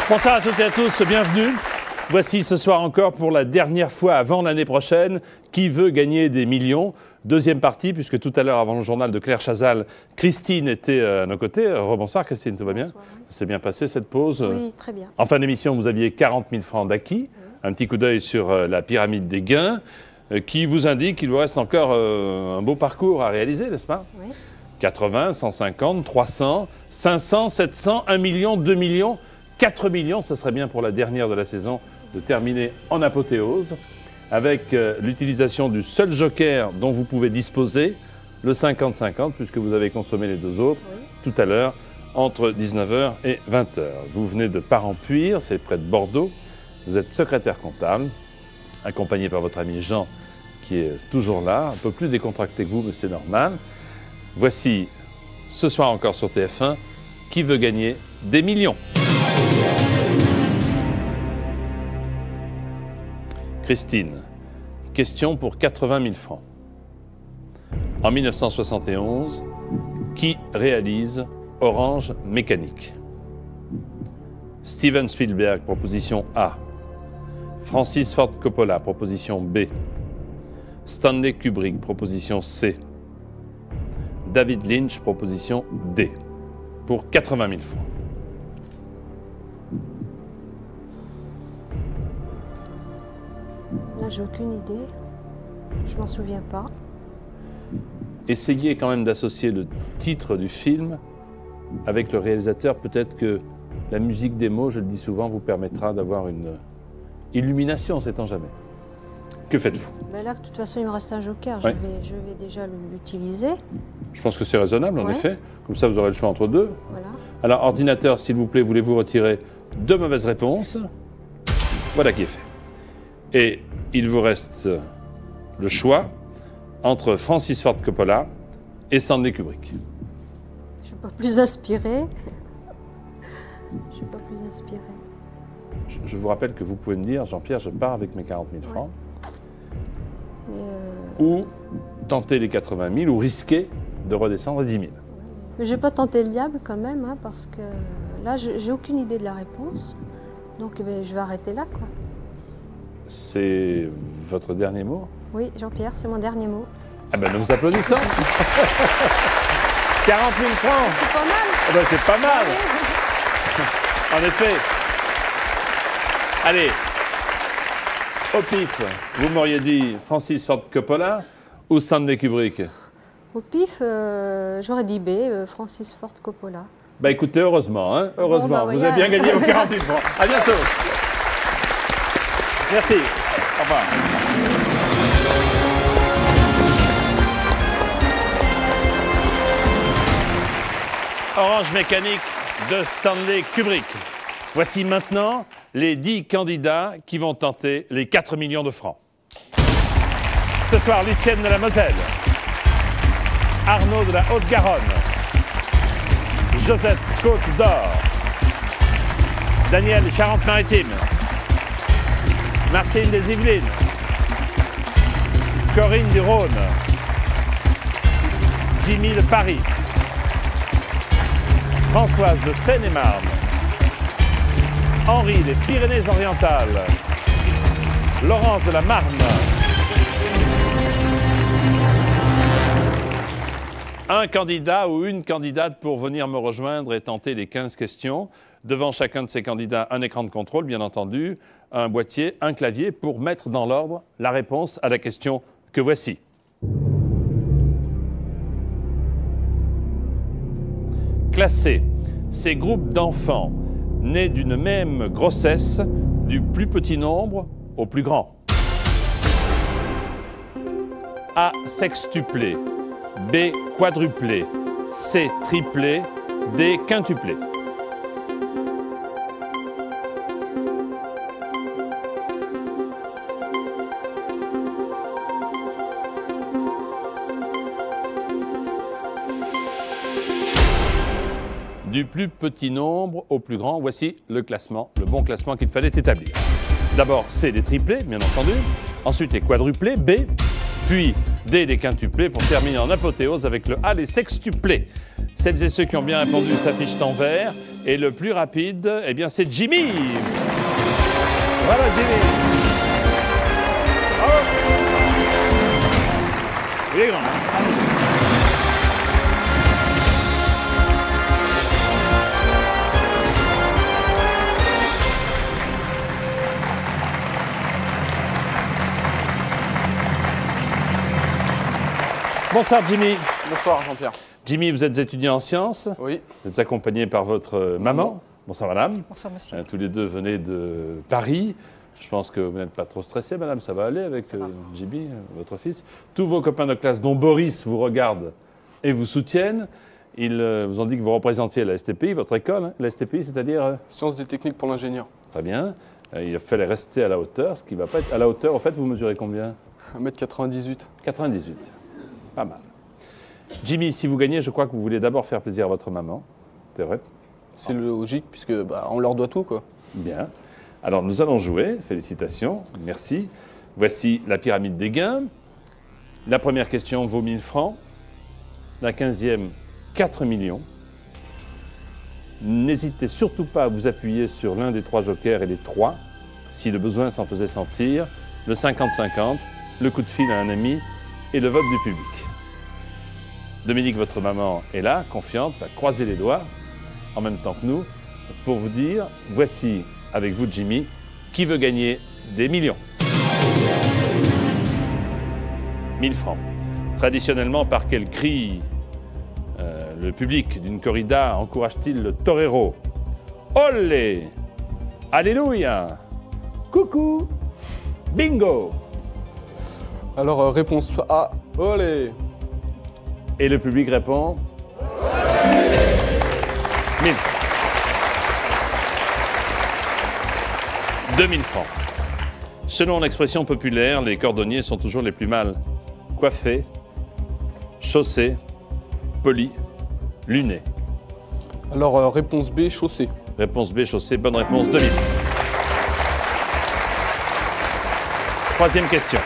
Bonsoir à toutes et à tous, bienvenue. Voici ce soir encore pour la dernière fois avant l'année prochaine, qui veut gagner des millions. Deuxième partie, puisque tout à l'heure, avant le journal de Claire Chazal, Christine était à nos côtés. Rebonsoir Christine, tout va bien? Bonsoir. Ça s'est bien passé cette pause? Oui, très bien. En fin d'émission, vous aviez 40 000 francs d'acquis. Un petit coup d'œil sur la pyramide des gains, qui vous indique qu'il vous reste encore un beau parcours à réaliser, n'est-ce pas? Oui. 80, 150, 300, 500, 700, 1 million, 2 millions, 4 millions. Ça serait bien pour la dernière de la saison de terminer en apothéose avec l'utilisation du seul joker dont vous pouvez disposer, le 50-50, puisque vous avez consommé les deux autres tout à l'heure entre 19h et 20h. Vous venez de Parampuire, c'est près de Bordeaux. Vous êtes secrétaire comptable, accompagné par votre ami Jean, qui est toujours là, un peu plus décontracté que vous, mais c'est normal. Voici, ce soir encore sur TF1, qui veut gagner des millions. Christine, question pour 80 000 francs. En 1971, qui réalise Orange Mécanique? Steven Spielberg, proposition A. Francis Ford Coppola, proposition B. Stanley Kubrick, proposition C. David Lynch, proposition D. Pour 80 000 francs. Là, j'ai aucune idée. Je m'en souviens pas. Essayez quand même d'associer le titre du film avec le réalisateur. Peut-être que la musique des mots, je le dis souvent, vous permettra d'avoir une illumination, sait-on jamais. Que faites-vous? Ben là, de toute façon, il me reste un joker. Oui. Je vais déjà l'utiliser. Je pense que c'est raisonnable, en Ouais. effet. Comme ça, vous aurez le choix entre deux. Voilà. Alors, ordinateur, s'il vous plaît, voulez-vous retirer deux mauvaises réponses? Voilà qui est fait. Et il vous reste le choix entre Francis Ford Coppola et Stanley Kubrick. Je suis pas plus inspirée. Je suis pas plus inspirée. Je vous rappelle que vous pouvez me dire, Jean-Pierre, je pars avec mes 40 000 francs. Mais, Ou tenter les 80 000 ou risquer de redescendre à 10 000. mais je vais pas tenter le diable quand même, hein, parce que là, j'ai aucune idée de la réponse. Donc, eh ben, je vais arrêter là, quoi. C'est votre dernier mot? Oui, Jean-Pierre, c'est mon dernier mot. Ah ben nous vous applaudissons. 40 000 francs. C'est pas mal. Ah ben, c'est pas mal. En effet. Allez. Au pif, vous m'auriez dit Francis Ford Coppola ou Stanley Kubrick? Au pif, j'aurais dit B, Francis Ford Coppola. Bah écoutez, heureusement, hein, heureusement, Bon, bah, vous avez bien gagné vos 40 000 francs. À bientôt. Merci. Au revoir. Orange Mécanique de Stanley Kubrick. Voici maintenant les 10 candidats qui vont tenter les 4 millions de francs. Ce soir, Lucienne de la Moselle, Arnaud de la Haute-Garonne, Josette Côte d'Or, Daniel Charente-Maritime, Martine des Yvelines, Corinne du Rhône, Jimmy de Paris, Françoise de Seine-et-Marne, Henri des Pyrénées-Orientales, Laurence de la Marne. Un candidat ou une candidate pour venir me rejoindre et tenter les 15 questions. Devant chacun de ces candidats, un écran de contrôle, bien entendu, un boîtier, un clavier pour mettre dans l'ordre la réponse à la question que voici. Classer ces groupes d'enfants nés d'une même grossesse du plus petit nombre au plus grand. A. Sextuplé. B. Quadruplé. C. Triplé. D. Quintuplé. Du plus petit nombre au plus grand, voici le classement, le bon classement qu'il fallait établir. D'abord, C, les triplés, bien entendu. Ensuite, les quadruplés, B. Puis, D, les quintuplés, pour terminer en apothéose avec le A, les sextuplés. Celles et ceux qui ont bien répondu s'affichent en vert Et le plus rapide, eh bien, c'est Jimmy. Voilà, Jimmy. Bravo. Il est grand. Bonsoir Jimmy. Bonsoir Jean-Pierre. Jimmy, vous êtes étudiant en sciences. Oui. Vous êtes accompagné par votre maman. Bonsoir madame. Bonsoir monsieur. Tous les deux venez de Paris. Je pense que vous n'êtes pas trop stressée madame, ça va aller avec Jimmy, votre fils. Tous vos copains de classe, dont Boris, vous regardent et vous soutiennent. Ils vous ont dit que vous représentiez la STPI, votre école. Hein. La STPI, c'est-à-dire Sciences et techniques pour l'ingénieur. Très bien. Il fallait rester à la hauteur, ce qui ne va pas être à la hauteur. En fait, vous mesurez combien? 1m98. 98. Pas mal. Jimmy, si vous gagnez, je crois que vous voulez d'abord faire plaisir à votre maman. C'est vrai? C'est logique puisque on leur doit tout quoi. Bien. Alors nous allons jouer. Félicitations. Merci. Voici la pyramide des gains. La première question vaut 1000 francs. La 15e, 4 millions. N'hésitez surtout pas à vous appuyer sur l'un des 3 jokers et les 3, si le besoin s'en faisait sentir. Le 50-50, le coup de fil à un ami et le vote du public. Dominique, votre maman, est là, confiante, va croiser les doigts, en même temps que nous, pour vous dire, voici, avec vous Jimmy, qui veut gagner des millions. 1000 francs. Traditionnellement, par quel cri le public d'une corrida encourage-t-il le torero? Olé! Alléluia! Coucou! Bingo! Alors réponse A, olé. Et le public répond 1000. 2000 francs. Selon l'expression populaire, les cordonniers sont toujours les plus mal coiffés, chaussés, polis, lunés. Alors réponse B, chaussée. Réponse B, chaussée. Bonne réponse, 2000. Troisième question.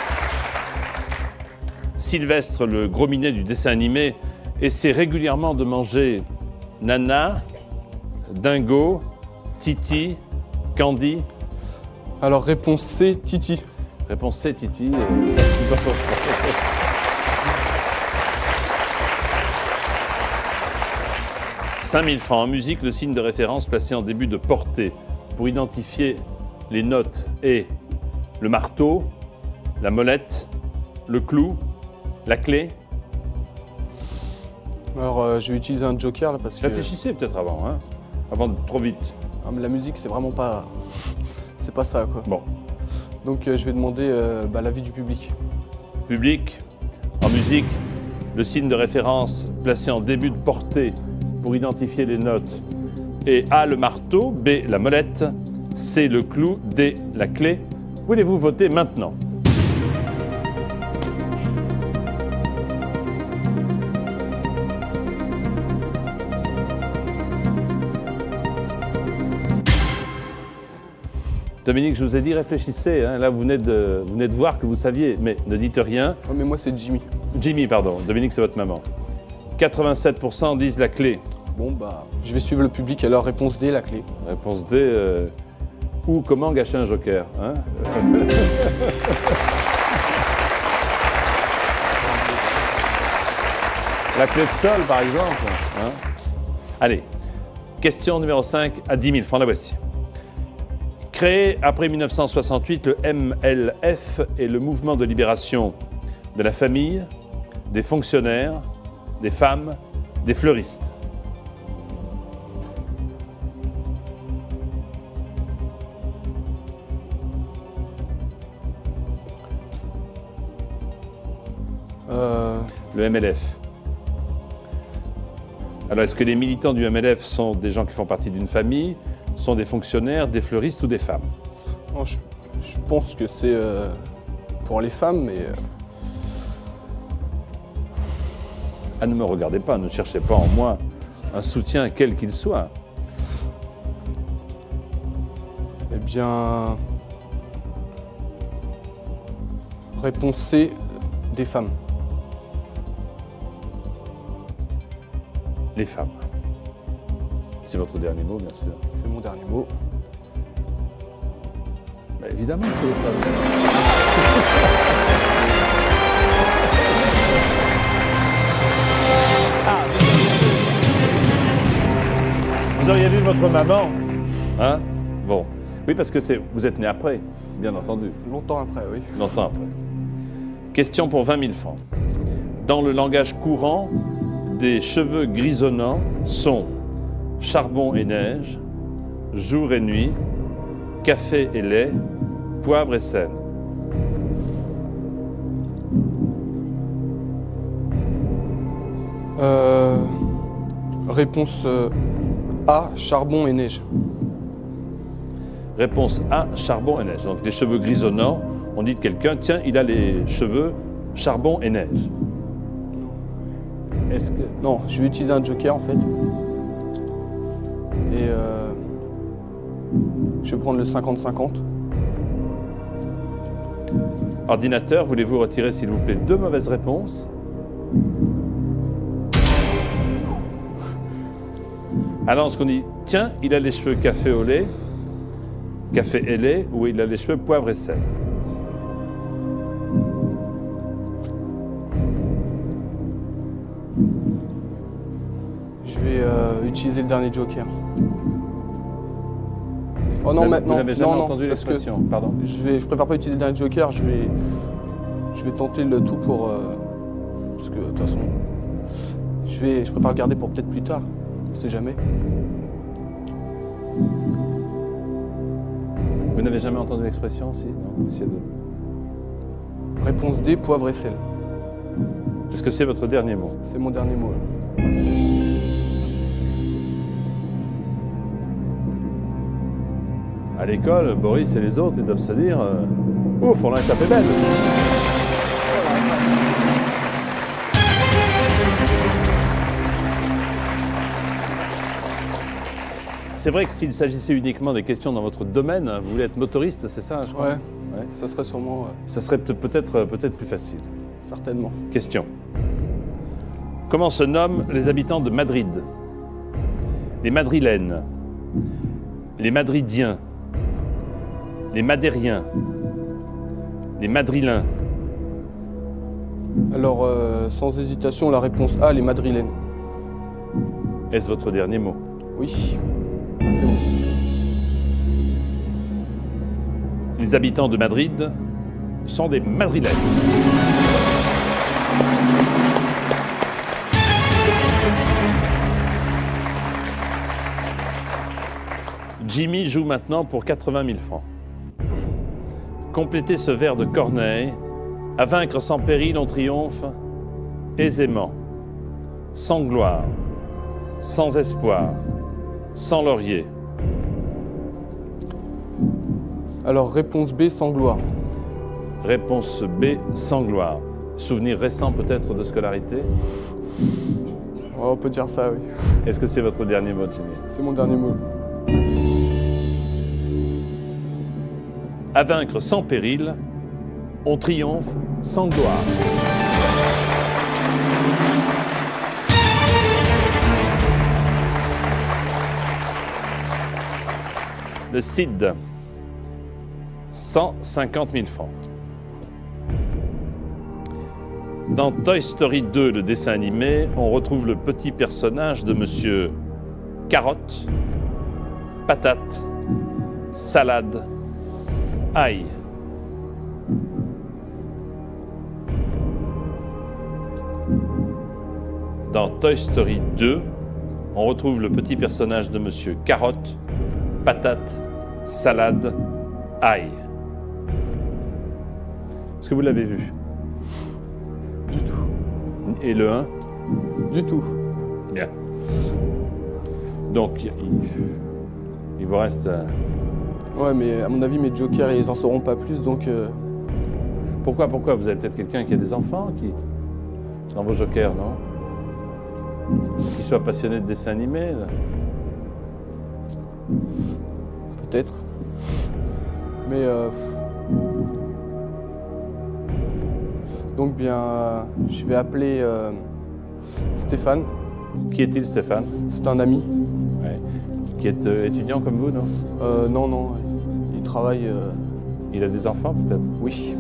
Sylvestre, le gros minet du dessin animé, essaie régulièrement de manger Nana, Dingo, Titi, Candy. Alors réponse C, Titi. Réponse C, Titi. 5000 francs. En musique, le signe de référence placé en début de portée pour identifier les notes est le marteau, la molette, le clou, la clé. Alors je vais utiliser un joker là parce que... Réfléchissez peut-être avant, hein, avant de trop vite. Ah, mais la musique c'est vraiment pas... C'est pas ça quoi. Bon. Donc je vais demander l'avis du public. Public, en musique, le signe de référence placé en début de portée pour identifier les notes est A, le marteau, B, la molette, C, le clou, D, la clé. Voulez-vous voter maintenant? Dominique, je vous ai dit, réfléchissez. Hein. Là, vous venez de voir que vous saviez, mais ne dites rien. Oh, mais moi, c'est Jimmy. Jimmy, pardon. Dominique, c'est votre maman. 87% disent la clé. Bon, je vais suivre le public. Alors, réponse D, la clé. Réponse D, ou comment gâcher un joker, hein. La clé de sol, par exemple. Hein. Allez, question numéro 5 à 10 000 francs, la voici. Créé après 1968, le MLF est le mouvement de libération de la famille, des fonctionnaires, des femmes, des fleuristes. Le MLF. Alors, est-ce que les militants du MLF sont des gens qui font partie d'une famille, sont des fonctionnaires, des fleuristes ou des femmes? Oh, je pense que c'est pour les femmes, mais... Ah, ne me regardez pas, ne cherchez pas en moi un soutien quel qu'il soit. Eh bien... Réponse C, des femmes. Les femmes. C'est votre dernier mot, bien sûr. C'est mon dernier mot. Bah, évidemment que c'est les femmes. Ah, vous auriez vu votre maman, hein? Bon. Oui, parce que vous êtes né après, bien entendu. Longtemps après, oui. Longtemps après. Question pour 20 000 francs. Dans le langage courant, des cheveux grisonnants sont charbon et neige, jour et nuit, café et lait, poivre et sel. Réponse A, charbon et neige. Réponse A, charbon et neige. Donc les cheveux grisonnants, on dit de quelqu'un, tiens, il a les cheveux charbon et neige. Est-ce que... Non, je vais utiliser un joker en fait. Et je vais prendre le 50-50. Ordinateur, voulez-vous retirer s'il vous plaît 2 mauvaises réponses? Alors, est-ce qu'on dit, tiens, il a les cheveux café au lait, café et lait, ou il a les cheveux poivre et sel? Je vais utiliser le dernier joker. Oh non, maintenant. Vous n'avez jamais non, entendu parce que l'expression, pardon? je préfère pas utiliser le dernier joker, je vais tenter le tout pour... parce que de toute façon, je préfère le garder pour peut-être plus tard, on sait jamais. Vous n'avez jamais entendu l'expression, si? Non, essayez de... Réponse D, poivre et sel. Est-ce que c'est votre dernier mot? C'est mon dernier mot. Là. À l'école, Boris et les autres, ils doivent se dire ouf, on a échappé belle. C'est vrai que s'il s'agissait uniquement des questions dans votre domaine, vous voulez être motoriste, c'est ça, je crois? Ouais, ça serait sûrement... Ça serait peut-être plus facile. Certainement. Question. Comment se nomment les habitants de Madrid? Les Madrilènes, les Madridiens, les Madériens, les Madrilins. Alors, sans hésitation, la réponse A, les Madrilènes. Est-ce votre dernier mot? Oui, c'est bon. Les habitants de Madrid sont des Madrilènes. Jimmy joue maintenant pour 80 000 francs. Complétez ce vers de Corneille. À vaincre sans péril, on triomphe aisément, sans gloire, sans espoir, sans laurier. Alors, réponse B, sans gloire. Réponse B, sans gloire. Souvenir récent peut-être de scolarité? Ouais, on peut dire ça, oui. Est-ce que c'est votre dernier mot, Jimmy? C'est mon dernier mot. À vaincre sans péril, on triomphe sans gloire. Le CID, 150 000 francs. Dans Toy Story 2, le dessin animé, on retrouve le petit personnage de Monsieur Carotte, Patate, Salade, Aïe. Dans Toy Story 2, on retrouve le petit personnage de Monsieur Carotte, Patate, Salade, Aïe. Est-ce que vous l'avez vu? Du tout. Et le 1? Du tout. Bien. Donc, il vous reste... Ouais, mais à mon avis, mes jokers, ils en sauront pas plus, donc... Pourquoi? Vous avez peut-être quelqu'un qui a des enfants dans vos jokers, non? Qui soit passionné de dessin animé, là. Peut-être. Mais... Donc bien, je vais appeler Stéphane. Qui est-il, Stéphane? C'est un ami. Ouais. Qui est étudiant comme vous, non? Non, non. Il travaille... Il a des enfants, peut-être? Oui.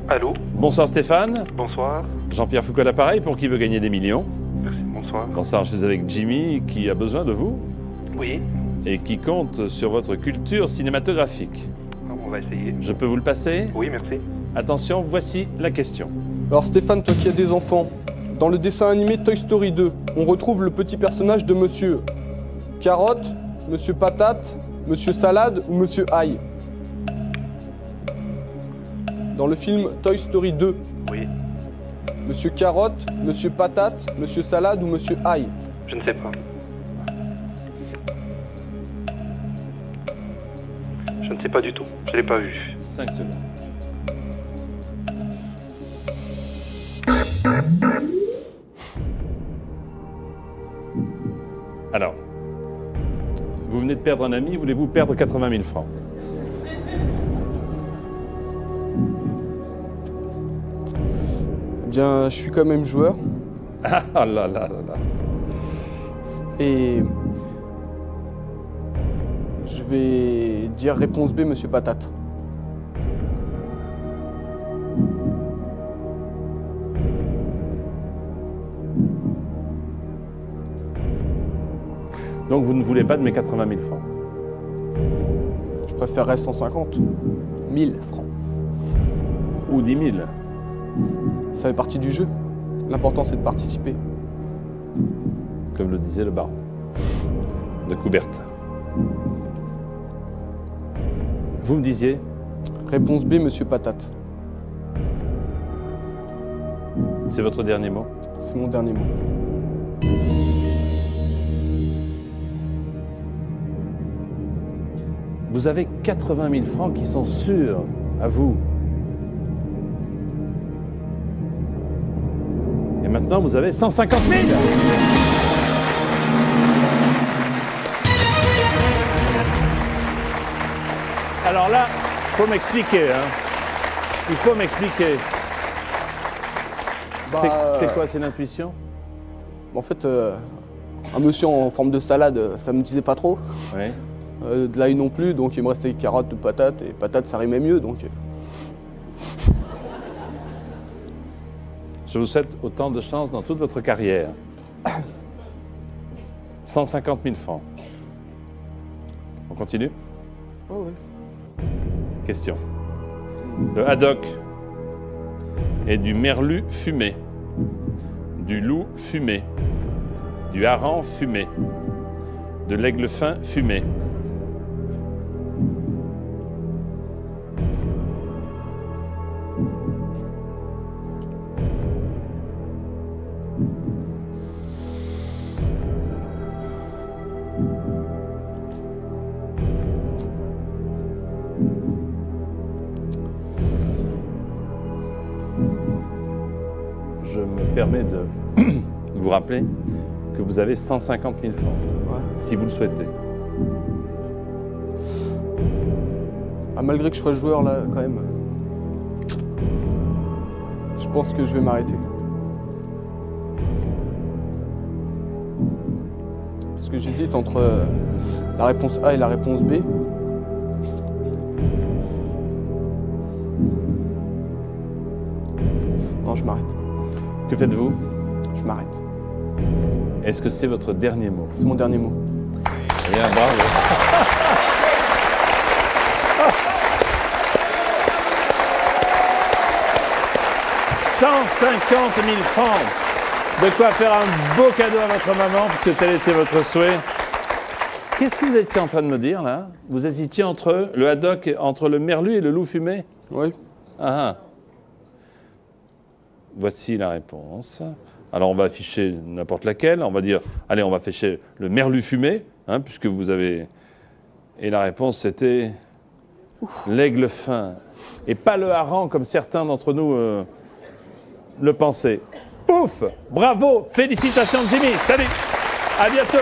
Allô? Bonsoir Stéphane. Bonsoir. Jean-Pierre Foucault à l'appareil, pour qui veut gagner des millions. Merci, bonsoir. Bonsoir, je suis avec Jimmy, qui a besoin de vous Oui, et qui compte sur votre culture cinématographique. on va essayer. Je peux vous le passer? Oui, merci. Attention, voici la question. Alors Stéphane, toi qui as des enfants, dans le dessin animé Toy Story 2, on retrouve le petit personnage de Monsieur Carotte, Monsieur Patate, Monsieur Salade ou Monsieur Ail. Dans le film Toy Story 2, Oui, Monsieur Carotte, Monsieur Patate, Monsieur Salade ou Monsieur Ail. je ne sais pas. Je ne sais pas du tout. Je ne l'ai pas vu. 5 secondes. Alors, vous venez de perdre un ami, voulez-vous perdre 80 000 francs? Eh bien, je suis quand même joueur Ah là là là là. et je vais dire réponse B, Monsieur Patate. Donc vous ne voulez pas de mes 80 000 francs? Je préférerais 150. 1000 francs. Ou 10 000? Ça fait partie du jeu. L'important, c'est de participer. Comme le disait le baron de Coubertin. Vous me disiez? Réponse B, Monsieur Patate. C'est votre dernier mot? C'est mon dernier mot. Vous avez 80 000 francs qui sont sûrs à vous. Et maintenant, vous avez 150 000. Alors là, il faut m'expliquer. Hein. Il faut m'expliquer. C'est quoi, c'est l'intuition? En fait, un monsieur en forme de salade, ça me disait pas trop. Oui. De l'ail non plus, donc il me restait carotte ou patate, et patate ça rimait mieux, donc... Je vous souhaite autant de chance dans toute votre carrière. 150 000 francs. On continue? Oh oui. Question. Le haddock est du merlu fumé, du loup fumé, du hareng fumé, de l'aigle fin fumé. Je me permets de vous rappeler que vous avez 150 000 francs, Ouais. si vous le souhaitez. Ah, malgré que je sois joueur là, quand même, je pense que je vais m'arrêter. Parce que j'hésite entre la réponse A et la réponse B. Non, je m'arrête. Que faites-vous? Je m'arrête. Est-ce que c'est votre dernier mot? C'est mon dernier mot. Bien, bravo. 150 000 francs. De quoi faire un beau cadeau à votre maman, puisque tel était votre souhait. Qu'est-ce que vous étiez en train de me dire, là? Vous hésitiez entre le haddock, entre le merlu et le loup fumé? Oui. Ah ah. Voici la réponse. Alors, on va afficher n'importe laquelle. On va dire, allez, on va afficher le merlu fumé, hein, puisque vous avez... Et la réponse, c'était l'aigle fin. Et pas le hareng, comme certains d'entre nous le pensaient. Ouf! Bravo! Félicitations, Jimmy! Salut! À bientôt!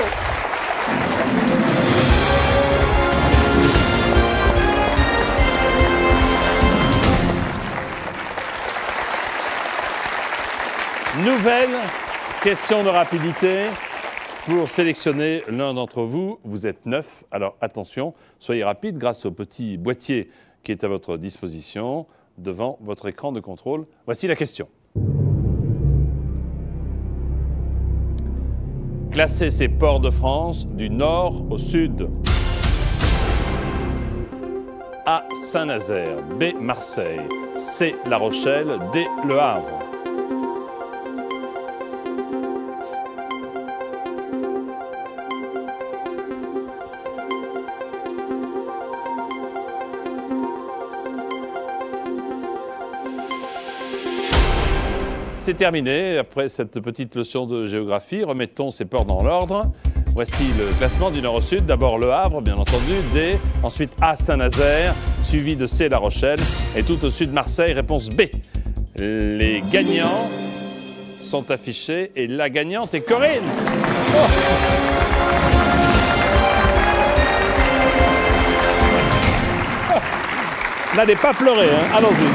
Nouvelle question de rapidité. Pour sélectionner l'un d'entre vous, vous êtes 9. Alors attention, soyez rapide grâce au petit boîtier qui est à votre disposition devant votre écran de contrôle. Voici la question. Classez ces ports de France du nord au sud. A. Saint-Nazaire. B. Marseille. C. La Rochelle. D. Le Havre. C'est terminé. Après cette petite leçon de géographie, remettons ces ports dans l'ordre. Voici le classement du nord au sud. D'abord Le Havre, bien entendu, D. Ensuite A, Saint-Nazaire, suivi de C, La Rochelle. Et tout au sud, Marseille, réponse B. Les gagnants sont affichés et la gagnante est Corinne. Oh. N'allez pas pleurer, hein. Allons-y.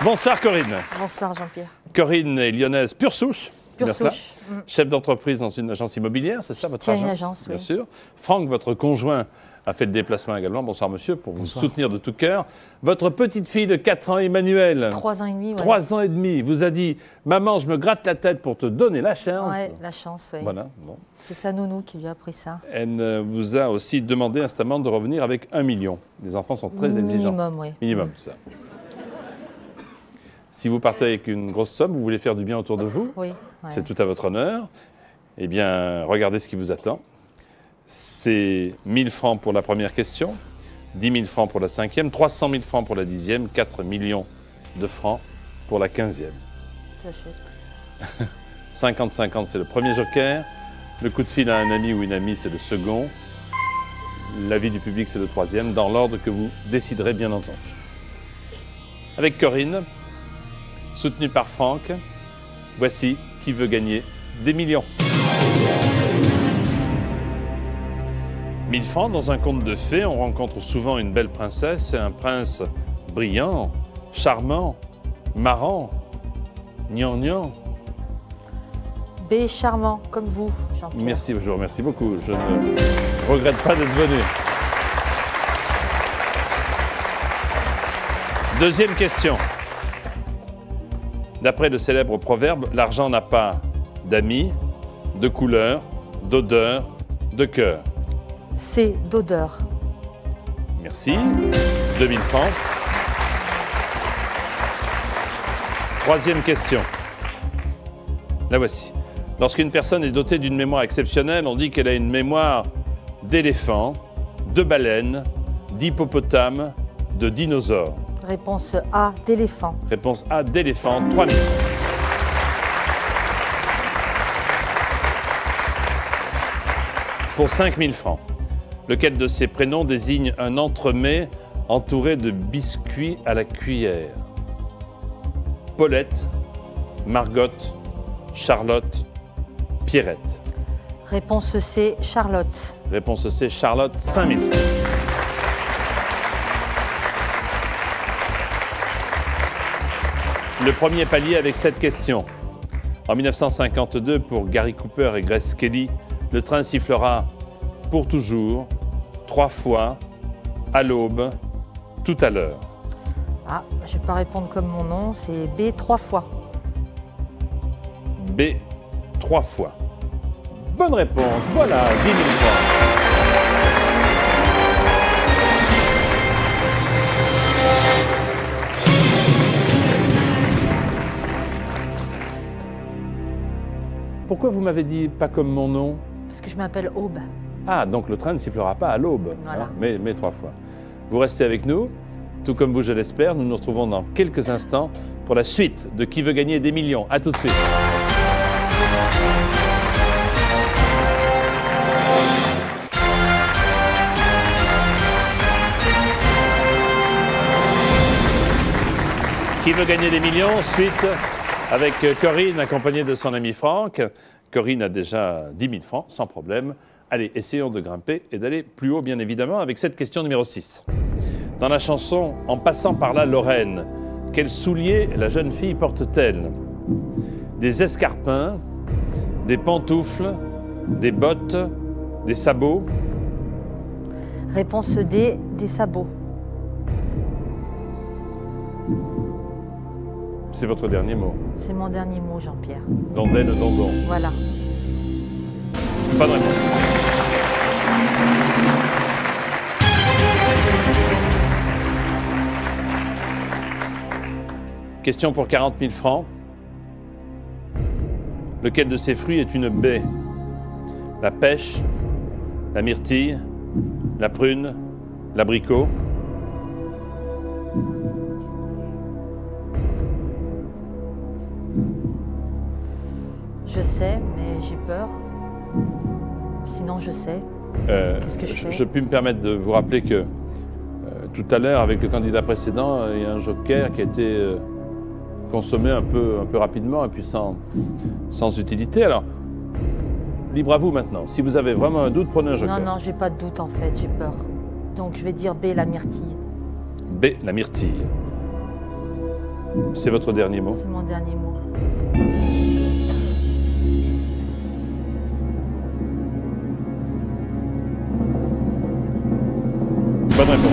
Bonsoir Corinne. Bonsoir Jean-Pierre. Corinne est lyonnaise pure souche. Pure souche. Chef d'entreprise dans une agence immobilière, c'est ça votre agence? Une agence, bien oui. sûr. Franck, votre conjoint, a fait le déplacement également. Bonsoir monsieur, pour vous soutenir de tout cœur. Votre petite fille de 4 ans, Emmanuel. 3 ans et demi, oui. 3 ans et demi, vous a dit « Maman, je me gratte la tête pour te donner la chance ». Oui, la chance, oui. Voilà, bon. C'est sa nounou qui lui a appris ça. Elle vous a aussi demandé instamment de revenir avec 1 million. Les enfants sont très exigeants. Minimum, oui. Minimum, ça. Si vous partez avec une grosse somme, vous voulez faire du bien autour de vous, oui, c'est tout à votre honneur. Eh bien, regardez ce qui vous attend. C'est 1 000 francs pour la première question, 10 000 francs pour la 5e, 300 000 francs pour la 10e, 4 millions de francs pour la 15e. 50-50, c'est le premier joker. Le coup de fil à un ami ou une amie, c'est le second. L'avis du public, c'est le troisième, dans l'ordre que vous déciderez, bien entendu. Avec Corinne, soutenu par Franck, voici qui veut gagner des millions. 1 000 francs, dans un conte de fées, on rencontre souvent une belle princesse et un prince brillant, charmant, marrant, gnangnan. B, charmant, comme vous, Jean-Pierre. Merci, je vous remercie beaucoup. Je ne regrette pas d'être venu. Deuxième question. D'après le célèbre proverbe, l'argent n'a pas d'amis, de couleur, d'odeur, de cœur. C, d'odeur. Merci. 2 000 francs. Troisième question. La voici. Lorsqu'une personne est dotée d'une mémoire exceptionnelle, on dit qu'elle a une mémoire d'éléphant, de baleine, d'hippopotame, de dinosaure. Réponse A, d'éléphant. Réponse A, d'éléphant, 3 000. Pour 5 000 francs, lequel de ces prénoms désigne un entremets entouré de biscuits à la cuillère? Paulette, Margotte, Charlotte, Pierrette. Réponse C, Charlotte. Réponse C, Charlotte, 5 000 francs. Le premier palier avec cette question. En 1952, pour Gary Cooper et Grace Kelly, le train sifflera pour toujours, 3 fois, à l'aube, tout à l'heure. Ah, je ne vais pas répondre comme mon nom, c'est B, 3 fois. B, 3 fois. Bonne réponse, voilà, 10 000 francs. Pourquoi vous m'avez dit pas comme mon nom? Parce que je m'appelle Aube. Ah, donc le train ne sifflera pas à l'aube, Voilà. hein, mais 3 fois. Vous restez avec nous, tout comme vous, je l'espère. Nous nous retrouvons dans quelques instants pour la suite de Qui veut gagner des millions. À tout de suite. Qui veut gagner des millions? Suite Avec Corinne, accompagnée de son ami Franck. Corinne a déjà 10 000 francs, sans problème. Allez, essayons de grimper et d'aller plus haut, bien évidemment, avec cette question numéro 6. Dans la chanson « En passant par là, Lorraine », quels souliers la jeune fille porte-t-elle? Des escarpins, des pantoufles, des bottes, des sabots? Réponse D, des sabots. C'est votre dernier mot. C'est mon dernier mot, Jean-Pierre. Dondel, dondon. Voilà. Pas de réponse. Question pour 40 000 francs. Lequel de ces fruits est une baie? La pêche, la myrtille, la prune, l'abricot? Je sais, mais j'ai peur. Sinon, je sais. Qu'est-ce que je fais? Je puis me permettre de vous rappeler que tout à l'heure, avec le candidat précédent, il y a un joker qui a été consommé un peu rapidement et puis sans utilité. Alors, libre à vous maintenant. Si vous avez vraiment un doute, prenez un joker. Non, j'ai pas de doute en fait, j'ai peur. Donc je vais dire B, la myrtille. B, la myrtille. C'est votre dernier mot? C'est mon dernier mot. Bonne réponse.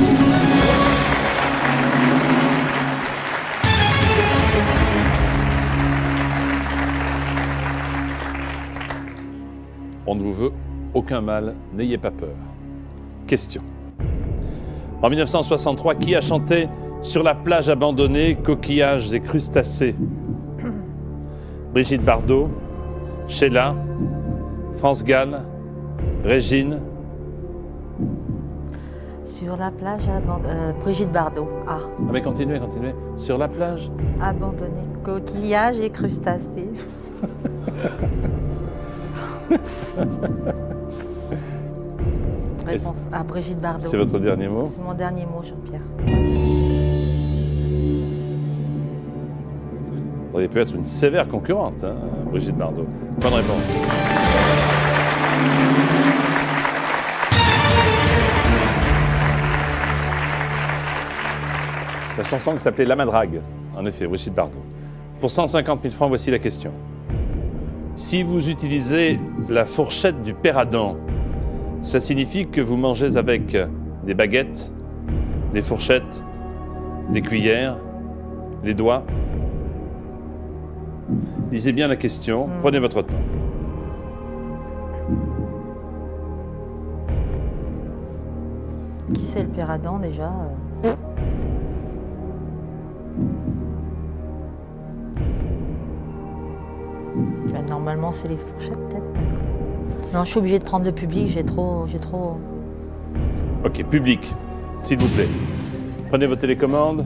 On ne vous veut aucun mal, n'ayez pas peur. Question. En 1963, qui a chanté « Sur la plage abandonnée, coquillages et crustacés » Brigitte Bardot, Sheila, France Gall, Régine? Sur la plage abandonnée. Brigitte Bardot. Ah. Ah mais continuez. Sur la plage. Abandonnée. Coquillages et crustacés. Réponse A, Brigitte Bardot. C'est votre dernier mot? C'est mon dernier mot, Jean-Pierre. Vous auriez pu être une sévère concurrente, hein, Brigitte Bardot. Bonne réponse. La chanson qui s'appelait La Madrague, en effet, Brigitte Bardot. Pour 150 000 francs, voici la question. Si vous utilisez la fourchette du père Adam, ça signifie que vous mangez avec des baguettes, des fourchettes, des cuillères, les doigts? Lisez bien la question, prenez votre temps. Qui c'est le père Adam déjà? Normalement, c'est les fourchettes, peut-être. Non, je suis obligée de prendre le public, j'ai trop... Ok, public, s'il vous plaît. Prenez votre télécommande.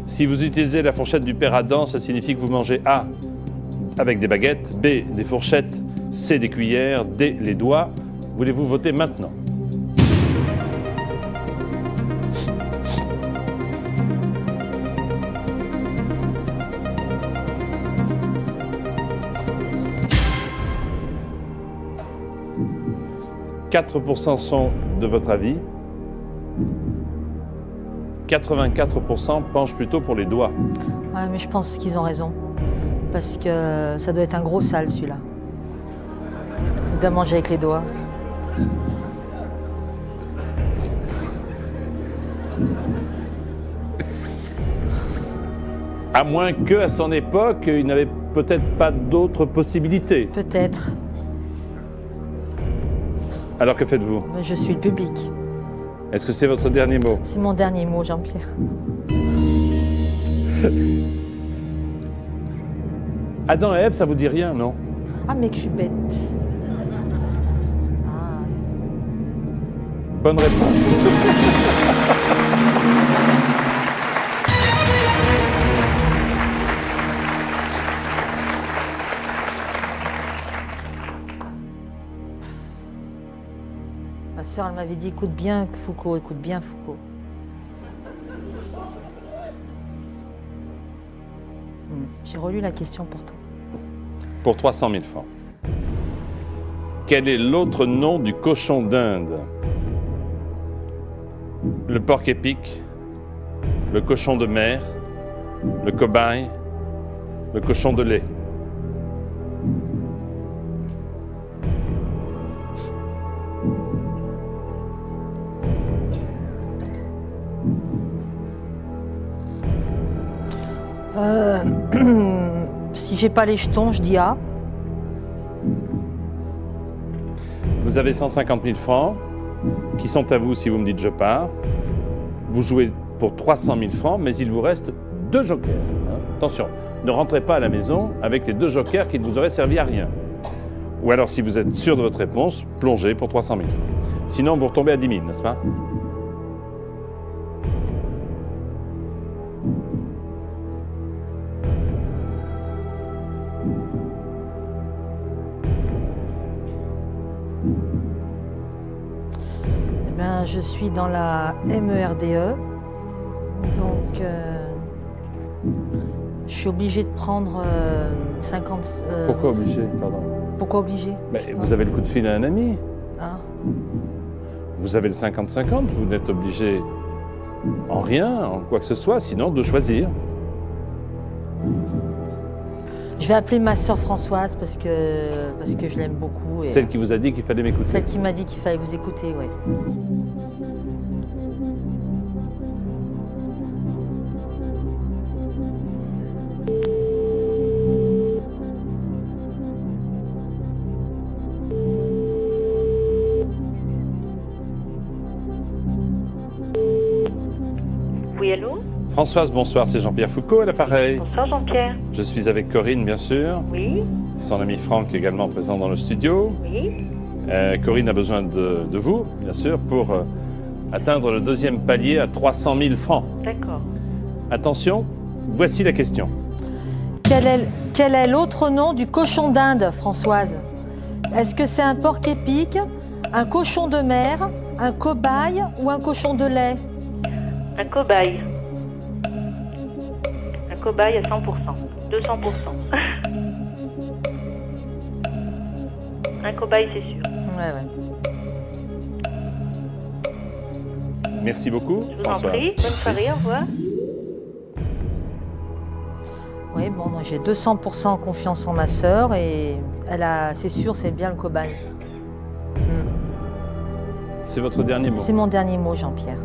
Si vous utilisez la fourchette du père Adam, ça signifie que vous mangez A, avec des baguettes, B, des fourchettes, C, des cuillères, D, les doigts. Voulez-vous voter maintenant? « 4% sont de votre avis. 84% penchent plutôt pour les doigts. » Ouais, mais je pense qu'ils ont raison. Parce que ça doit être un gros sale, celui-là. Il doit manger avec les doigts. À moins qu'à son époque, il n'avait peut-être pas d'autres possibilités. Peut-être. Alors que faites-vous? Mais je suis le public. Est-ce que c'est votre dernier mot? C'est mon dernier mot, Jean-Pierre. Adam et Ève, ça vous dit rien, non? Ah, mais que je suis bête. Ah. Bonne réponse. Ma soeur, elle m'avait dit, écoute bien Foucault, écoute bien Foucault. J'ai relu la question pourtant. Pour 300 000 francs. Quel est l'autre nom du cochon d'Inde? Le porc-épic, le cochon de mer, le cobaye, le cochon de lait. Si j'ai pas les jetons, je dis A. Vous avez 150 000 francs qui sont à vous si vous me dites je pars. Vous jouez pour 300 000 francs, mais il vous reste 2 jokers. Hein. Attention, ne rentrez pas à la maison avec les 2 jokers qui ne vous auraient servi à rien. Ou alors, si vous êtes sûr de votre réponse, plongez pour 300 000 francs. Sinon, vous retombez à 10 000, n'est-ce pas? Je suis dans la MERDE, donc je suis obligée de prendre 50... Pourquoi obligé, pardon? Pourquoi obligé? Vous avez le coup de fil à un ami. Ah. Vous avez le 50-50, vous n'êtes obligé en rien, en quoi que ce soit, sinon de choisir. Je vais appeler ma sœur Françoise parce que je l'aime beaucoup. Et celle qui vous a dit qu'il fallait m'écouter. Celle qui m'a dit qu'il fallait vous écouter, oui. Oui, allô? Françoise, bonsoir, c'est Jean-Pierre Foucault à l'appareil. Bonsoir Jean-Pierre. Je suis avec Corinne, bien sûr. Oui. Son ami Franck, également présent dans le studio. Oui. Corinne a besoin de vous, bien sûr, pour atteindre le 2e palier à 300 000 francs. D'accord. Attention, voici la question. Quel est l'autre nom du cochon d'Inde, Françoise? Est-ce que c'est un porc-épic, un cochon de mer, un cobaye ou un cochon de lait? Un cobaye. Un cobaye à 100%. 200%. Un cobaye, c'est sûr. Ouais. Merci beaucoup, Je vous Françoise. en prie. Bonne soirée, au revoir. Oui, bon, moi j'ai 200% confiance en ma sœur et c'est sûr, c'est bien le cobaye. C'est votre dernier mot. C'est mon dernier mot, Jean-Pierre.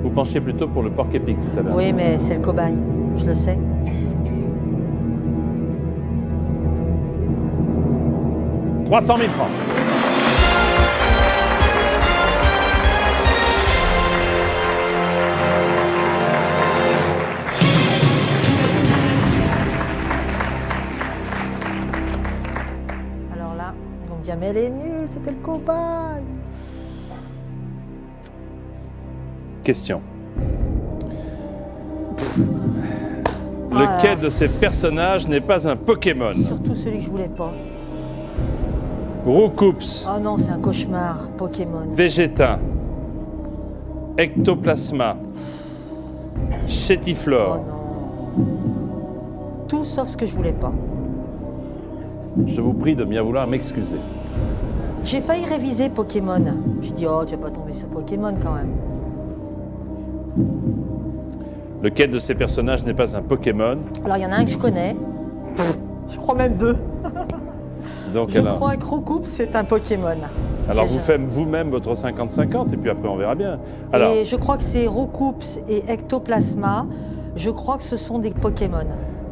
Vous penchiez plutôt pour le porc-épic tout à l'heure. Oui, mais c'est le cobaye, je le sais. « 300 000 francs. Alors là, ils vont me dire, mais elle est nulle, c'était le cobaye. Question. Lequel de ces personnages n'est pas un Pokémon? Surtout celui que je voulais pas. Roucoups, Oh non, c'est un cauchemar, Pokémon. Vegeta, Ectoplasma, Oh Chétiflore. non. Tout sauf ce que je voulais pas. Je vous prie de bien vouloir m'excuser. J'ai failli réviser Pokémon. J'ai dit, oh, tu vas pas tomber sur Pokémon quand même. Lequel de ces personnages n'est pas un Pokémon? Alors, il y en a un que je connais. Je crois même 2. Donc, Je crois que Roucoups, c'est un Pokémon. alors vous faites vous-même votre 50-50 et puis après on verra bien. Alors, Et je crois que c'est Roucoups et Ectoplasma. Je crois que ce sont des Pokémon.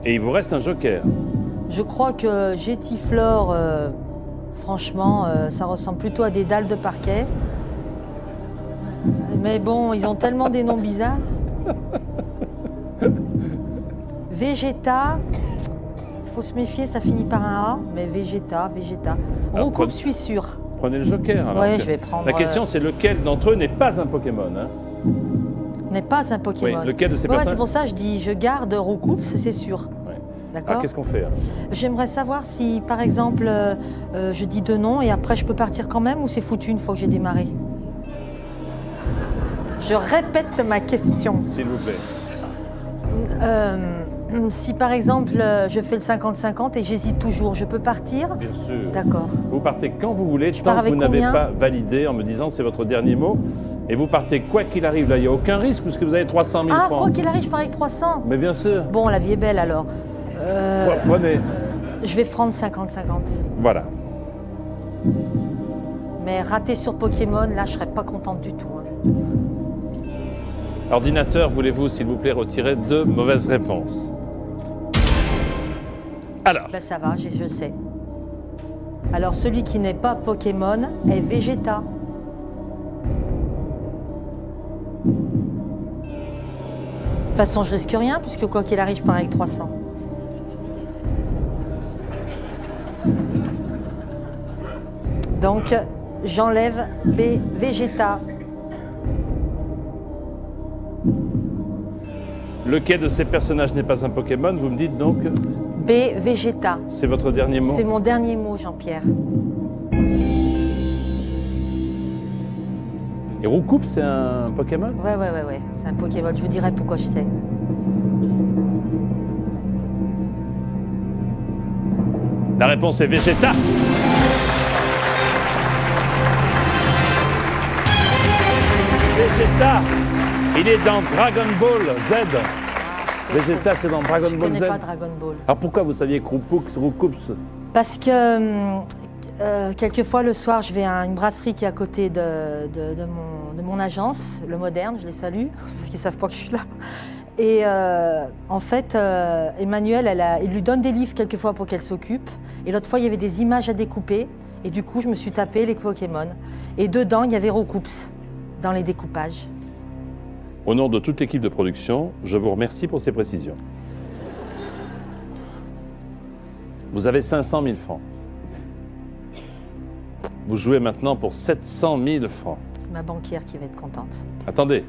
et il vous reste un joker. Je crois que Gétiflore, franchement, ça ressemble plutôt à des dalles de parquet. Mais bon, ils ont tellement des noms bizarres. Vegeta, il faut se méfier, ça finit par un A, mais Vegeta. Alors, Roucoups, je suis sûr. Prenez le joker. Alors, Ouais, parce je que vais prendre, La question c'est lequel d'entre eux n'est pas un Pokémon, hein? N'est pas un Pokémon. Oui, lequel de ces Ouais, personnages- c'est pour ça que je dis, je garde Roucoups, c'est sûr. Ouais. D'accord. Alors qu'est-ce qu'on fait alors? J'aimerais savoir si, par exemple, je dis 2 noms et après je peux partir quand même ou c'est foutu une fois que j'ai démarré. Je répète ma question. S'il vous plaît. Si par exemple je fais le 50-50 et j'hésite toujours, je peux partir? Bien sûr. D'accord. Vous partez quand vous voulez, pars tant que vous avec n'avez combien pas validé en me disant c'est votre dernier mot. Et vous partez quoi qu'il arrive. Là, il n'y a aucun risque puisque vous avez 300 000 Ah, francs. quoi qu'il arrive, je pars avec 300. Mais bien sûr. Bon, la vie est belle alors. Prenez. Je vais prendre 50-50. Voilà. Mais rater sur Pokémon, là, je serais pas contente du tout. Hein. Ordinateur, voulez-vous, s'il vous plaît, retirer 2 mauvaises réponses? Alors, Ben ça va, je sais. Alors, celui qui n'est pas Pokémon est Vegeta. De toute façon, je risque rien, puisque quoi qu'il arrive, je pars avec 300. Donc, j'enlève B, Vegeta. lequel de ces personnages n'est pas un Pokémon? Vous me dites donc? B, Vegeta. C'est votre dernier mot? C'est mon dernier mot, Jean-Pierre. Et Roucoups, c'est un Pokémon? Ouais. C'est un Pokémon. Je vous dirai pourquoi je sais. La réponse est Vegeta. Vegeta, il est dans Dragon Ball Z. Vegeta, c'est dans Dragon Je Ball connais Z. pas Dragon Ball. Alors pourquoi vous saviez que Roucoups? Parce que quelquefois le soir, je vais à une brasserie qui est à côté de mon agence, Le Moderne, je les salue, parce qu'ils ne savent pas que je suis là. Et en fait, Emmanuel, il lui donne des livres quelquefois pour qu'elle s'occupe. Et l'autre fois, il y avait des images à découper. Et du coup, je me suis tapé les Pokémon. Et dedans, il y avait Roucoups, dans les découpages. Au nom de toute l'équipe de production, je vous remercie pour ces précisions. Vous avez 500 000 francs. Vous jouez maintenant pour 700 000 francs. C'est ma banquière qui va être contente. Attendez.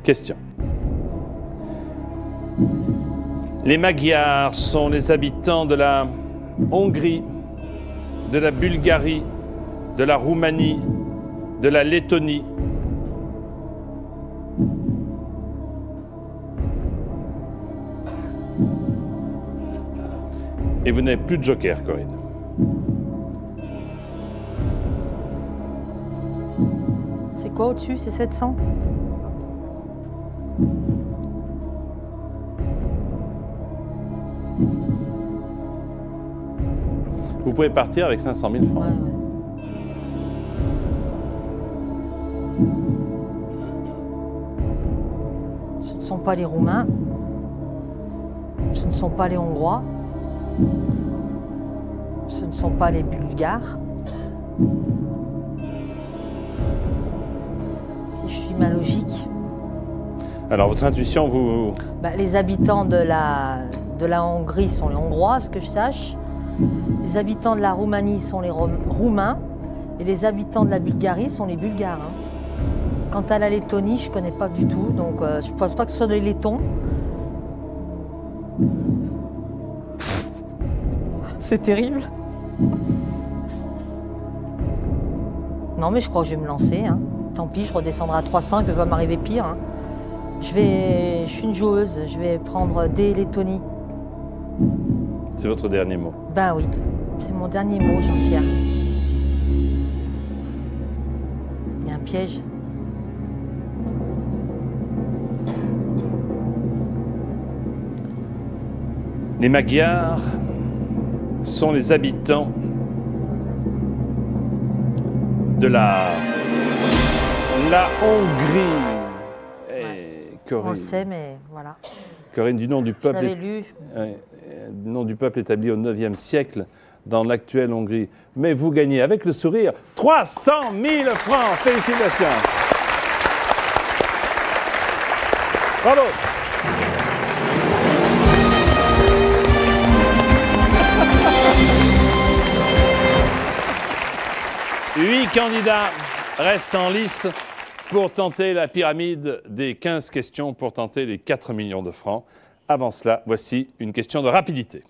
Question. Les Magyars sont les habitants de la Hongrie, de la Bulgarie, de la Roumanie, de la Lettonie. Et vous n'avez plus de joker, Corinne. C'est quoi au-dessus? C'est 700? Vous pouvez partir avec 500 000 francs. Ouais. Ce ne sont pas les Roumains. Ce ne sont pas les Hongrois. Ce ne sont pas les Bulgares. Si je suis ma logique. Alors, votre intuition, vous... Les habitants de la Hongrie sont les Hongrois, à ce que je sache. Les habitants de la Roumanie sont les Roumains. Et les habitants de la Bulgarie sont les Bulgares. Hein. Quant à la Lettonie, je ne connais pas du tout. Donc, je ne pense pas que ce soit des Lettons. C'est terrible. Non, mais je crois que je vais me lancer. Hein. Tant pis, je redescendrai à 300, il ne peut pas m'arriver pire. Hein. Je suis une joueuse, je vais prendre des Lettonie. C'est votre dernier mot. Ben oui, c'est mon dernier mot, Jean-Pierre. Il y a un piège. Les Magyars sont les habitants de la Hongrie. Corinne. On le sait, mais voilà. Corinne, du nom du Je peuple, l'avais lu. du nom du peuple établi au IXe siècle dans l'actuelle Hongrie. Mais vous gagnez avec le sourire 300 000 francs. Félicitations. Bravo. Huit candidats restent en lice pour tenter la pyramide des 15 questions, pour tenter les 4 millions de francs. Avant cela, voici une question de rapidité.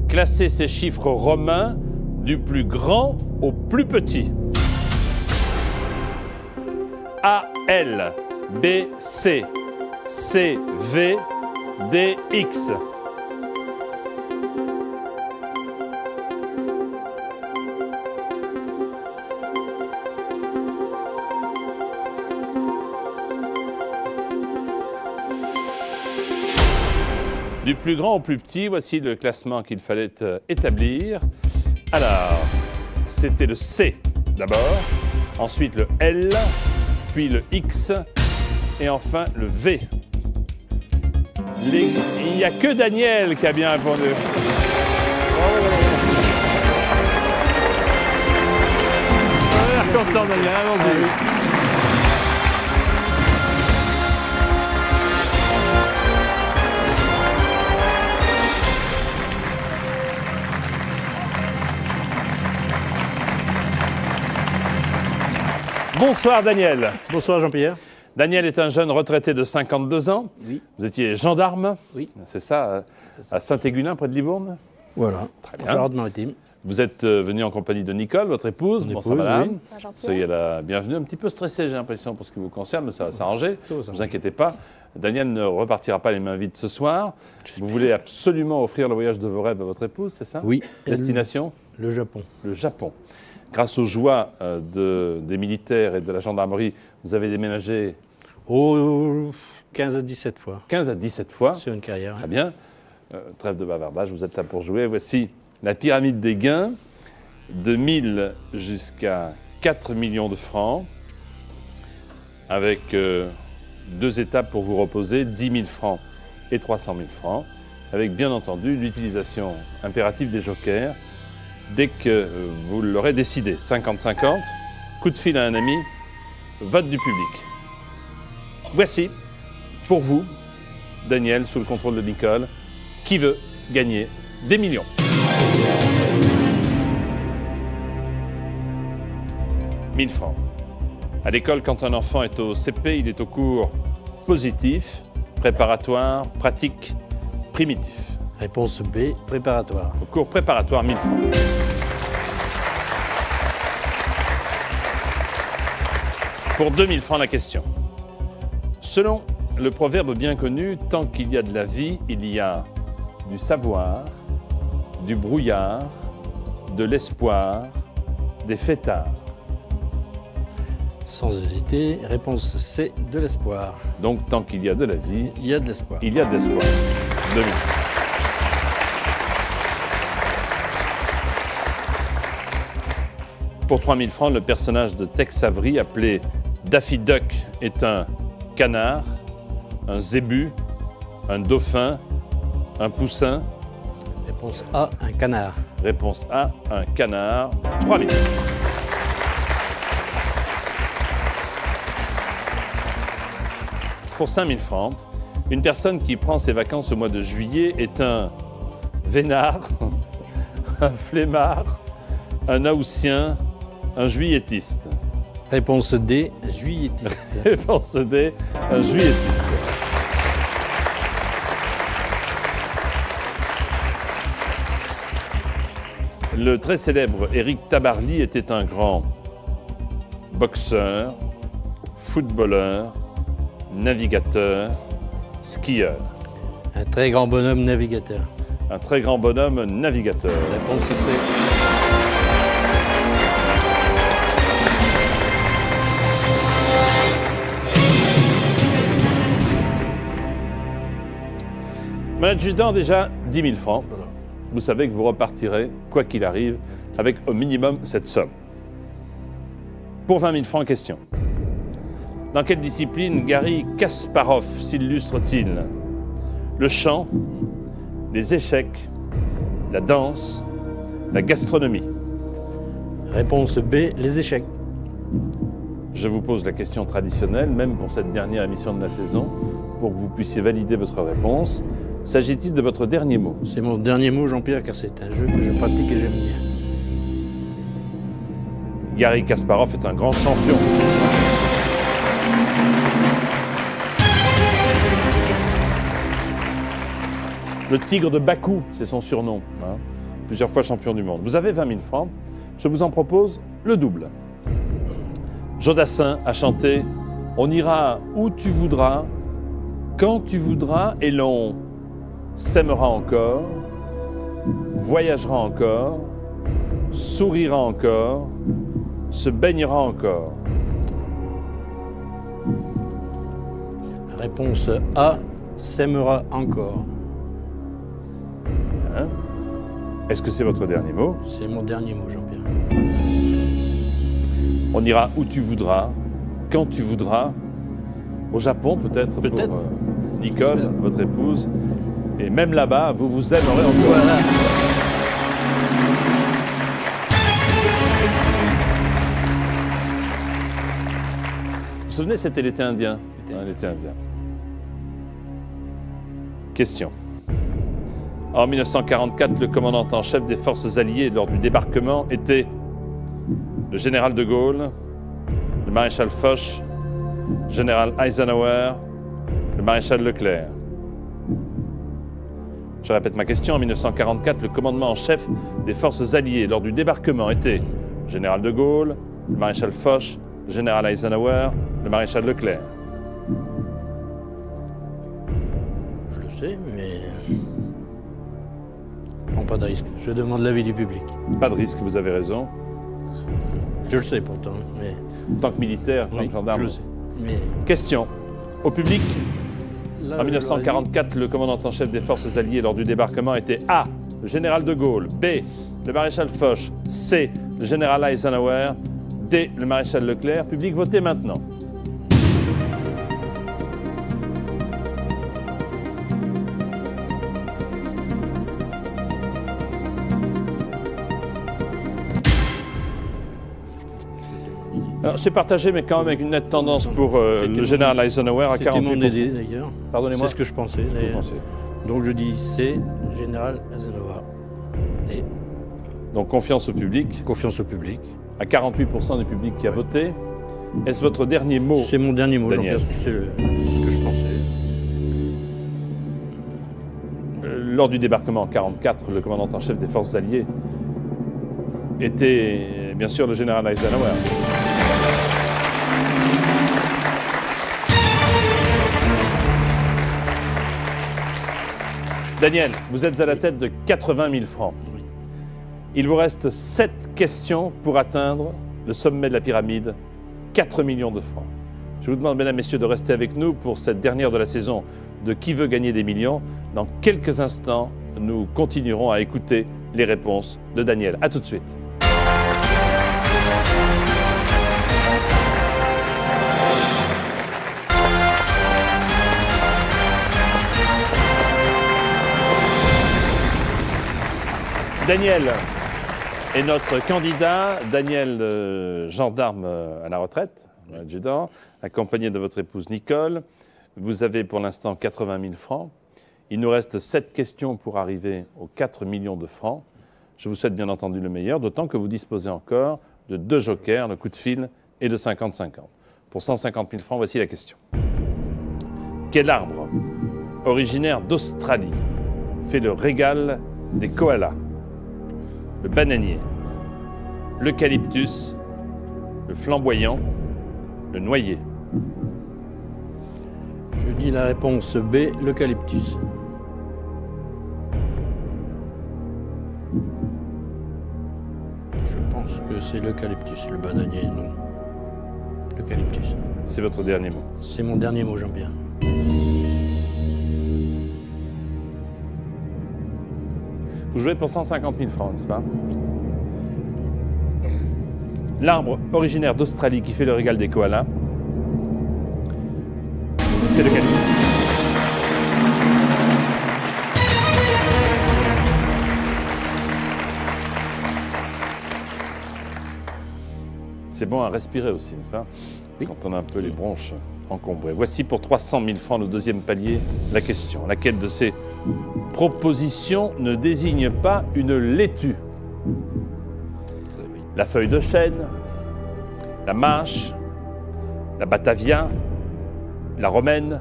Classez ces chiffres romains Du plus grand au plus petit. A, L, B, C, C, V, D, X. Du plus grand au plus petit, voici le classement qu'il fallait établir. Alors, c'était le C d'abord, ensuite le L, puis le X et enfin le V. Il n'y a que Daniel qui a bien répondu. On a l'air content, Daniel, allons-y. Bonsoir Daniel. Bonsoir Jean-Pierre. Daniel est un jeune retraité de 52 ans. Oui. Vous étiez gendarme. Oui. C'est ça, à Saint-Égunin, près de Libourne. Voilà. Très bien. Charente-Maritime. Vous êtes venu en compagnie de Nicole, votre épouse. Mon Bonsoir épouse, madame. oui. Soyez la bienvenue. Un petit peu stressé, j'ai l'impression, pour ce qui vous concerne, mais ça va s'arranger. Ne vous inquiétez pas. Daniel ne repartira pas les mains vides ce soir. Vous voulez absolument offrir le voyage de vos rêves à votre épouse, c'est ça? Oui. Destination? Le Japon. Le Japon. Grâce aux joies des militaires et de la gendarmerie, vous avez déménagé 15 à 17 fois. 15 à 17 fois. Sur une carrière. Très bien. Trêve de bavardage, vous êtes là pour jouer. Voici la pyramide des gains, de 1000 jusqu'à 4 millions de francs, avec 2 étapes pour vous reposer, 10 000 francs et 300 000 francs, avec bien entendu l'utilisation impérative des jokers, dès que vous l'aurez décidé. 50-50, coup de fil à un ami, vote du public. Voici, pour vous, Daniel, sous le contrôle de Nicole, qui veut gagner des millions. « 1000 francs. À l'école, quand un enfant est au CP, il est au cours positif, préparatoire, pratique, primitif. Réponse B, préparatoire. Au cours préparatoire, 1000 francs. Pour 2000 francs, la question. Selon le proverbe bien connu, tant qu'il y a de la vie, il y a du savoir, du brouillard, de l'espoir, des fêtards. Sans hésiter, réponse C, de l'espoir. Donc, tant qu'il y a de la vie, Il y a de l'espoir. il y a de l'espoir. 2000. Pour 3000 francs, le personnage de Tex Avery, appelé Daffy Duck, est un canard, un zébu, un dauphin, un poussin. Réponse A, un canard. Réponse A, un canard. 3000. Pour 5000 francs, une personne qui prend ses vacances au mois de juillet est un vénard, un flemmard, un haussien, un juillettiste. Réponse D, juillettiste. Réponse D, un juillettiste. Le très célèbre Éric Tabarly était un grand boxeur, footballeur, navigateur, skieur. Un très grand bonhomme navigateur. Un très grand bonhomme navigateur. Réponse C. Mon adjudant, déjà 10 000 francs. Vous savez que vous repartirez, quoi qu'il arrive, avec au minimum cette somme. Pour 20 000 francs, question. Dans quelle discipline Garry Kasparov s'illustre-t-il? Le chant, les échecs, la danse, la gastronomie. Réponse B, les échecs. Je vous pose la question traditionnelle, même pour cette dernière émission de la saison, pour que vous puissiez valider votre réponse. S'agit-il de votre dernier mot? C'est mon dernier mot, Jean-Pierre, car c'est un jeu que je pratique et j'aime bien. Garry Kasparov est un grand champion. Le tigre de Bakou, c'est son surnom. Hein. plusieurs fois champion du monde. Vous avez 20 000 francs. Je vous en propose le double. Jodassin a chanté « On ira où tu voudras, quand tu voudras, et l'on s'aimera encore, voyagera encore, sourira encore, se baignera encore. » Réponse A, s'aimera encore. Hein? Est-ce que c'est votre dernier mot? C'est mon dernier mot, Jean-Pierre. On ira où tu voudras, quand tu voudras, au Japon peut-être Peut-être. pour Nicole, J'espère. votre épouse. Et même là-bas, vous vous aimerez encore. Voilà. Vous vous souvenez, c'était l'été indien. Hein, l'été indien. Question. En 1944, le commandant en chef des forces alliées lors du débarquement était le général de Gaulle, le maréchal Foch, le général Eisenhower, le maréchal Leclerc. Je répète ma question. En 1944, le commandement en chef des forces alliées lors du débarquement était le général de Gaulle, le maréchal Foch, le général Eisenhower, le maréchal Leclerc. Je le sais, mais... Je prends pas de risque. Je demande l'avis du public. Pas de risque, vous avez raison. Je le sais pourtant, mais... En tant que militaire, en tant Oui, que gendarme. je le sais. Mais Question. Au public, là, en 1944, le commandant en chef des forces alliées lors du débarquement était A, le général de Gaulle, B, le maréchal Foch, C, le général Eisenhower, D, le maréchal Leclerc. Public, votez maintenant. Alors, c'est partagé, mais quand même avec une nette tendance pour C'était le général Eisenhower à C'était mon 48%. idée d'ailleurs. Pardonnez-moi. C'est ce que je pensais. Qu'est-ce que vous d'ailleurs. pensez? Donc je dis C, général Eisenhower. Et Donc confiance au public, confiance au public. à 48% du public qui a voté. Est-ce votre dernier mot? C'est mon dernier mot, Daniel. Jean-Pierre. C'est ce que je pensais. Lors du débarquement en 1944, le commandant en chef des forces alliées était bien sûr le général Eisenhower. Daniel, vous êtes à la tête de 80 000 francs. Oui. Il vous reste 7 questions pour atteindre le sommet de la pyramide, 4 millions de francs. Je vous demande, mesdames, messieurs, de rester avec nous pour cette dernière de la saison de Qui veut gagner des millions. Dans quelques instants, nous continuerons à écouter les réponses de Daniel. A tout de suite. Daniel est notre candidat. Daniel, gendarme à la retraite, adjudant, accompagné de votre épouse Nicole. Vous avez pour l'instant 80 000 francs. Il nous reste 7 questions pour arriver aux 4 millions de francs. Je vous souhaite bien entendu le meilleur, d'autant que vous disposez encore de 2 jokers, le coup de fil et de 50-50. Pour 150 000 francs, voici la question. Quel arbre, originaire d'Australie, fait le régal des koalas? Le bananier, l'eucalyptus, le flamboyant, le noyer. Je dis la réponse B, l'eucalyptus. Je pense que c'est l'eucalyptus, le bananier, non. L'eucalyptus. C'est votre dernier mot. C'est mon dernier mot, Jean-Pierre. Vous jouez pour 150 000 francs, n'est-ce pas? L'arbre originaire d'Australie qui fait le régal des koalas, c'est le calibre. C'est bon à respirer aussi, n'est-ce pas? Oui. Quand on a un peu les bronches encombrées. Voici pour 300 000 francs, le deuxième palier, la question. Laquelle de ces propositions ne désigne pas une laitue? La feuille de chêne, la mâche, la batavia, la romaine.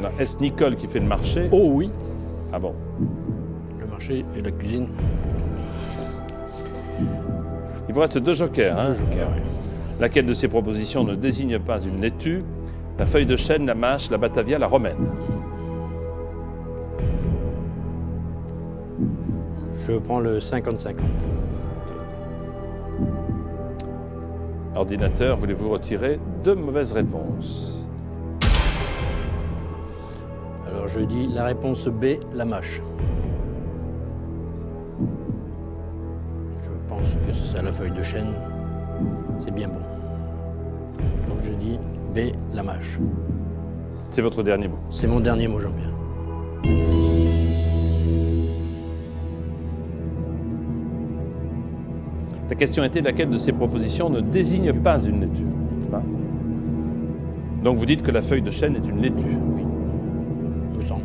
Alors, est-ce Nicole qui fait le marché? Oh oui. Ah bon? Le marché et la cuisine. Il vous reste 2 jokers. Hein? Le joker, oui. Laquelle de ces propositions ne désigne pas une laitue? La feuille de chêne, la mâche, la batavia, la romaine. Je prends le 50-50. Ordinateur, voulez-vous retirer 2 mauvaises réponses? Alors je dis la réponse B, la mâche. Je pense que c'est ça la feuille de chêne. C'est bien bon. Donc je dis B, la mâche. C'est votre dernier mot. C'est mon dernier mot, Jean-Pierre. La question était laquelle de ces propositions ne désigne pas une laitue? Hein? Donc vous dites que la feuille de chêne est une laitue. Oui. Me semble.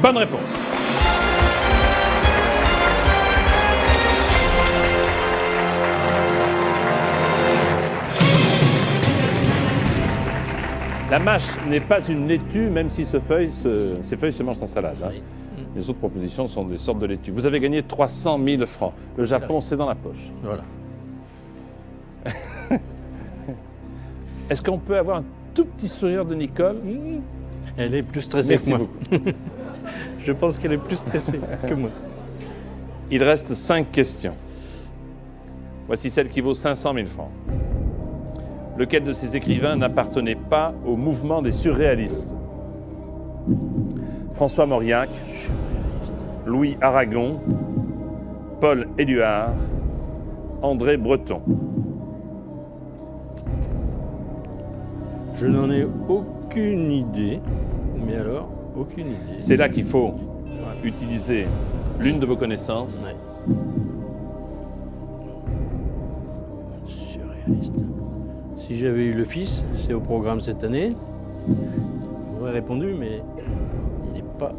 Bonne réponse. La mâche n'est pas une laitue, même si ces feuilles se mangent en salade. Hein. Oui. Les autres propositions sont des sortes de laitues. Vous avez gagné 300 000 francs. Le Japon, c'est dans la poche. Voilà. Est-ce qu'on peut avoir un tout petit sourire de Nicole? Elle est plus stressée Merci que moi. beaucoup. Je pense qu'elle est plus stressée que moi. Il reste 5 questions. Voici celle qui vaut 500 000 francs. Lequel de ces écrivains n'appartenait pas au mouvement des surréalistes? François Mauriac, Louis Aragon, Paul Éluard, André Breton. Je n'en ai aucune idée. Mais alors, aucune idée. C'est là qu'il faut utiliser l'une de vos connaissances. Ouais. Surréaliste. Si j'avais eu le fils, c'est au programme cette année. Il aurait répondu, mais il n'est pas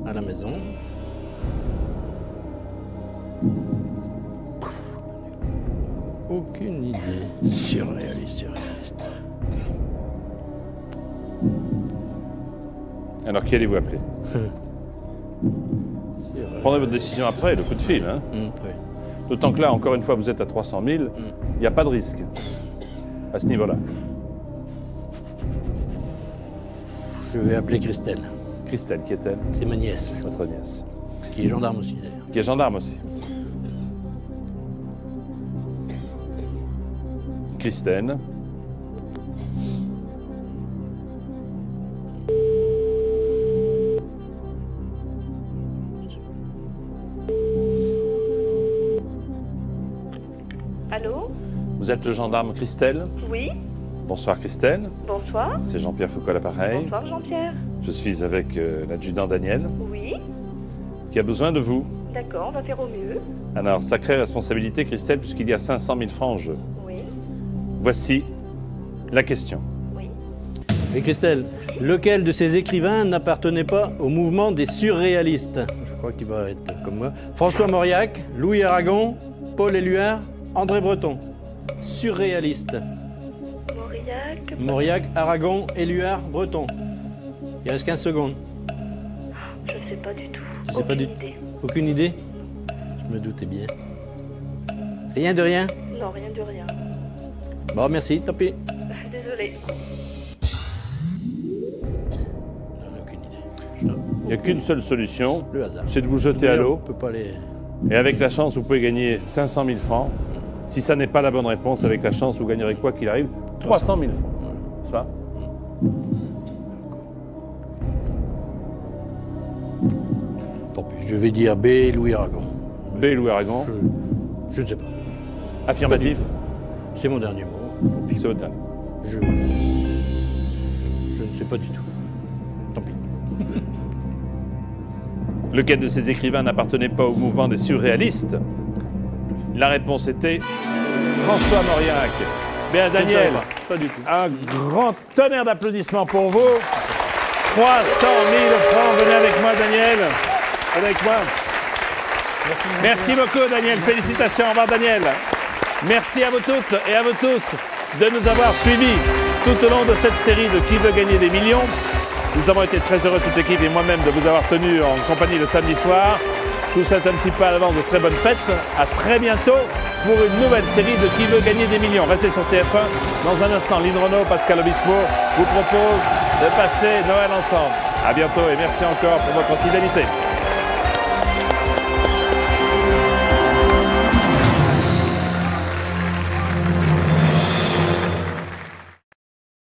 à la maison. Aucune idée. Surréaliste, surréaliste. Alors qui allez-vous appeler? Prendrez votre décision après, le coup de fil. Hein? Oui. D'autant que là, encore une fois, vous êtes à 300 000, il n'y a pas de risque à ce niveau-là. Je vais appeler Christelle. Christelle, qui est-elle? C'est ma nièce, Votre nièce. qui est gendarme aussi d'ailleurs. Qui est gendarme aussi. Christelle. Allô? Vous êtes le gendarme Christelle? Oui? Bonsoir Christelle. Bonsoir. C'est Jean-Pierre Foucault à l'appareil. Bonsoir Jean-Pierre. Je suis avec l'adjudant Daniel, Oui? qui a besoin de vous. D'accord, on va faire au mieux. Alors, sacrée responsabilité Christelle, puisqu'il y a 500 000 francs en jeu. Oui? Voici la question. Oui? Et Christelle, lequel de ces écrivains n'appartenait pas au mouvement des surréalistes? Je crois qu'il va être comme moi. François Mauriac, Louis Aragon, Paul Éluard, André Breton. Surréaliste. Mauriac? Mauriac, Aragon, Éluard, Breton. Il reste 15 secondes. Je sais pas du tout. Je sais pas du Aucune tout. idée. Aucune idée? Je me doutais bien. Rien de rien? Non, rien de rien. Bon, merci, tant pis. Désolée. J'en ai aucune idée. Il n'y a qu'une seule solution, Le hasard. c'est de vous jeter à On l'eau. peut pas les... Et avec la chance, vous pouvez gagner 500 000 francs. Si ça n'est pas la bonne réponse, avec la chance, vous gagnerez quoi qu'il arrive 300 000 francs. C'est ça? Tant pis, je vais dire B, Louis Aragon. B, Louis Aragon. Je ne sais pas. Affirmatif. C'est mon dernier mot. Tant pis. C'est votre dernier. Je ne sais pas du tout. Tant pis. Lequel de ces écrivains n'appartenait pas au mouvement des surréalistes? La réponse était François Mauriac. Bien, Daniel, Pas du tout. un grand tonnerre d'applaudissements pour vous. 300 000 francs. Venez avec moi, Daniel. Avec moi. Merci beaucoup, Daniel. Félicitations. Au revoir, Daniel. Merci à vous toutes et à vous tous de nous avoir suivis. tout au long de cette série de Qui veut gagner des millions. Nous avons été très heureux, toute l'équipe et moi-même, de vous avoir tenu en compagnie le samedi soir. Je vous souhaite un petit peu à l'avance de très bonnes fêtes. À très bientôt pour une nouvelle série de Qui veut gagner des millions. Restez sur TF1. Dans un instant, Lynn Renaud, Pascal Obispo vous propose de passer Noël ensemble. À bientôt et merci encore pour votre fidélité.